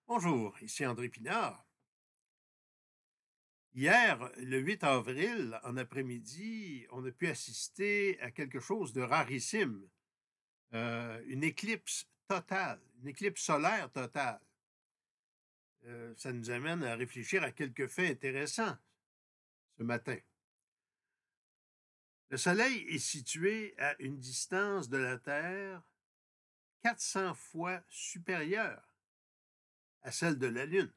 Bonjour, ici André Pinard. Hier, le 8 avril, en après-midi, on a pu assister à quelque chose de rarissime, une éclipse totale, une éclipse solaire totale. Ça nous amène à réfléchir à quelques faits intéressants ce matin. Le Soleil est situé à une distance de la Terre 400 fois supérieure à celle de la Lune.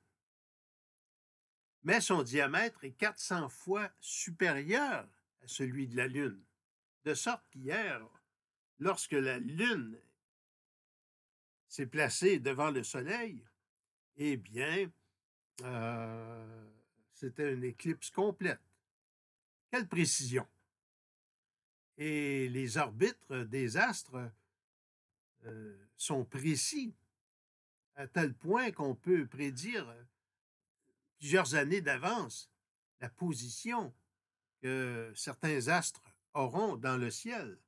Mais son diamètre est 400 fois supérieur à celui de la Lune. De sorte qu'hier, lorsque la Lune s'est placée devant le Soleil, eh bien, c'était une éclipse complète. Quelle précision! Et les orbites des astres sont précis à tel point qu'on peut prédire plusieurs années d'avance la position que certains astres auront dans le ciel.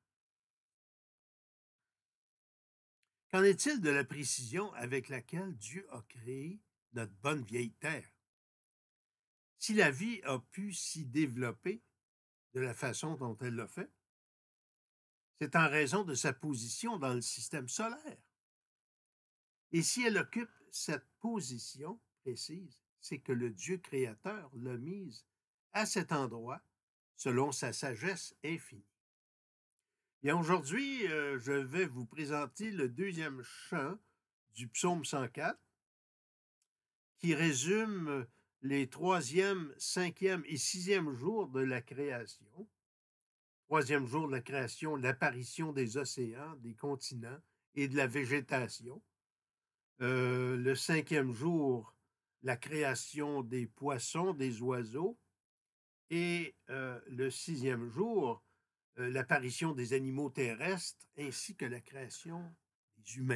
Qu'en est-il de la précision avec laquelle Dieu a créé notre bonne vieille Terre? Si la vie a pu s'y développer de la façon dont elle l'a fait, c'est en raison de sa position dans le système solaire. Et si elle occupe cette position précise, c'est que le Dieu créateur l'a mise à cet endroit selon sa sagesse infinie. Bien, aujourd'hui, je vais vous présenter le deuxième chant du psaume 104 qui résume les troisième, cinquième et sixième jours de la création. Troisième jour de la création, l'apparition des océans, des continents et de la végétation. Le cinquième jour, la création des poissons, des oiseaux. Et le sixième jour, l'apparition des animaux terrestres ainsi que la création des humains.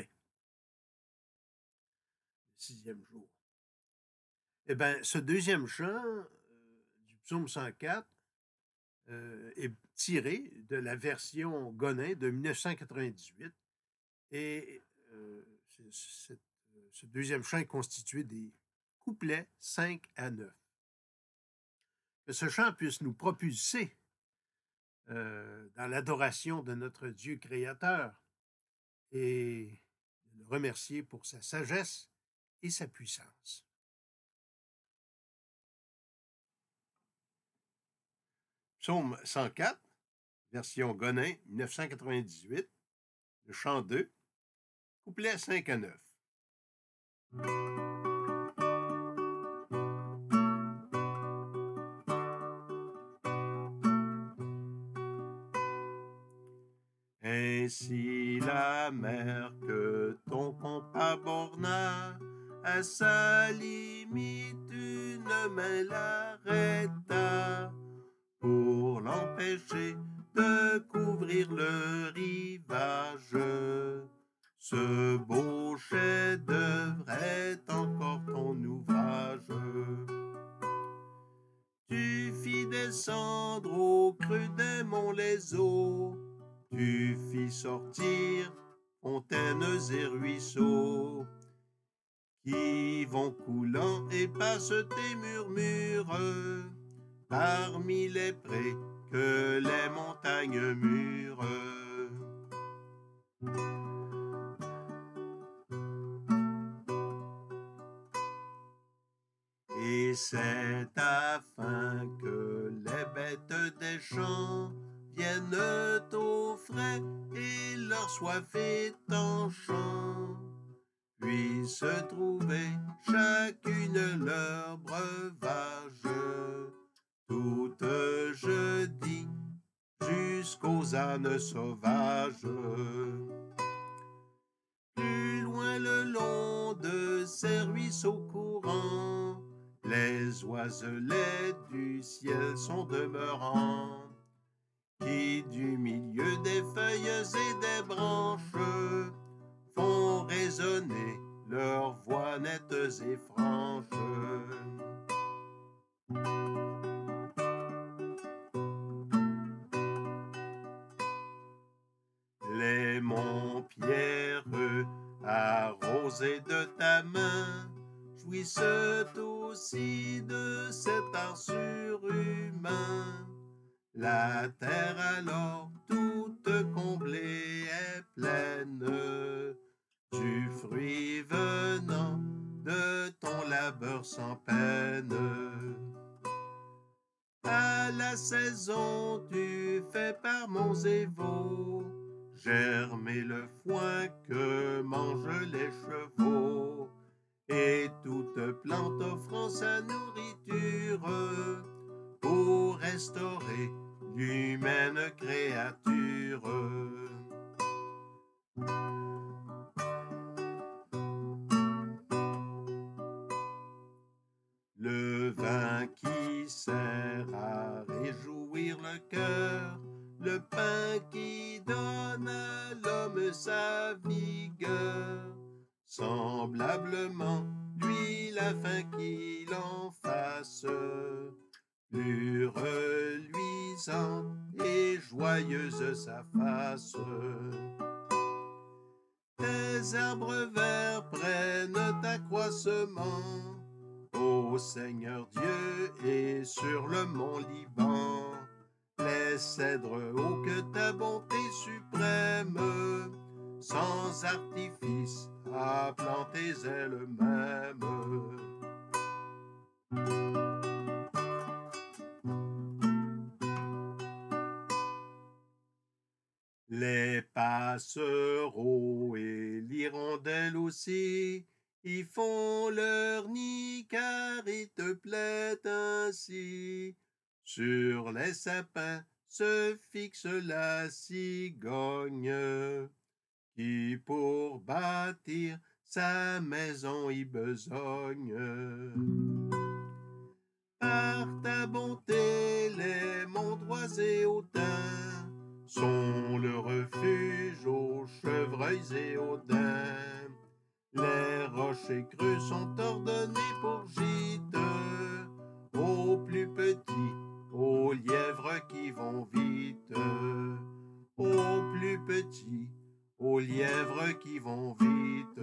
Le sixième jour. Eh bien, ce deuxième chant du psaume 104 est tiré de la version Gonin de 1998 et ce deuxième chant est constitué des couplets 5 à 9. Que ce chant puisse nous propulser dans l'adoration de notre Dieu créateur et le remercier pour sa sagesse et sa puissance. Psaume 104, version Gonin, 1998, le chant 2, couplets 5 à 9. Ainsi la mer que ton compas borna, à sa limite une main l'arrêta, pour l'empêcher de couvrir le rivage. Ce beau chef-d'œuvre est encore ton ouvrage. Tu fis descendre au creux des monts les eaux, tu fis sortir fontaines et ruisseaux, qui vont coulant et passent tes murmures, parmi les prés que les montagnes murent. Et c'est afin que les bêtes des champs viennent au frais et leur soif étanchant, puissent trouver chacune leur breuvage, toute jeudi jusqu'aux ânes sauvages. Plus loin le long de ces ruisseaux courants, les oiselets du ciel sont demeurants, qui du milieu des feuilles et des branches font résonner leurs voix nettes et franches. Les monts pierreux arrosés de ta main jouissent aussi de cet art surhumain. La terre alors toute comblée est pleine du fruit venant de ton labeur sans peine. À la saison, tu fais par monts et vaux germer le foin que mangent les chevaux, et toute plante offrant sa nourriture pour restaurer l'humaine créature. Le vin qui sert à réjouir le cœur, le pain qui donne à l'homme sa vigueur, semblablement lui la faim qu'il en fasse plus reluisante et joyeuse sa face. Tes arbres verts prennent accroissement, ô Seigneur Dieu, et sur le mont Liban, les cèdres hauts que ta bonté suprême, sans artifice, a plantés elles-mêmes. Les passereaux et l'hirondelle aussi y font leur nid car il te plaît ainsi. Sur les sapins se fixe la cigogne qui pour bâtir sa maison y besogne. Par ta bonté, les monts droits et hautains sont le refuge aux chevreuils et aux daims. Les rochers creux sont ordonnés pour gîte aux plus petits, aux lièvres qui vont vite. Aux plus petits, aux lièvres qui vont vite.